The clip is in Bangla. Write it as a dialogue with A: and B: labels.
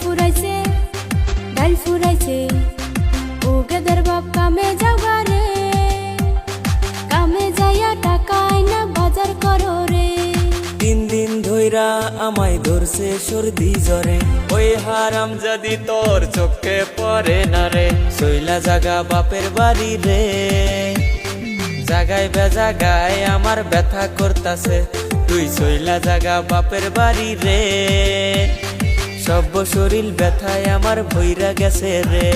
A: ফুরাইছে ডাল ফুরাইছে ও গেদের বাপ কামে যাওয়া রে কামে যাইয়া টাকা আইনা বাজার করো রে
B: 3 দিন ধইরা আমায় ধরছে সর্দি জ্বরে ওই হারাম যদি তোর চোখে পড়ে না রে সইলা জাগা বাপের বাড়ি রে জাগায় বেজাগায় আমার ব্যথা করতাছে তুই সইলা জাগা বাপের বাড়ি রে সব শরীর ব্যথায় আমার ভইরা গেছে রে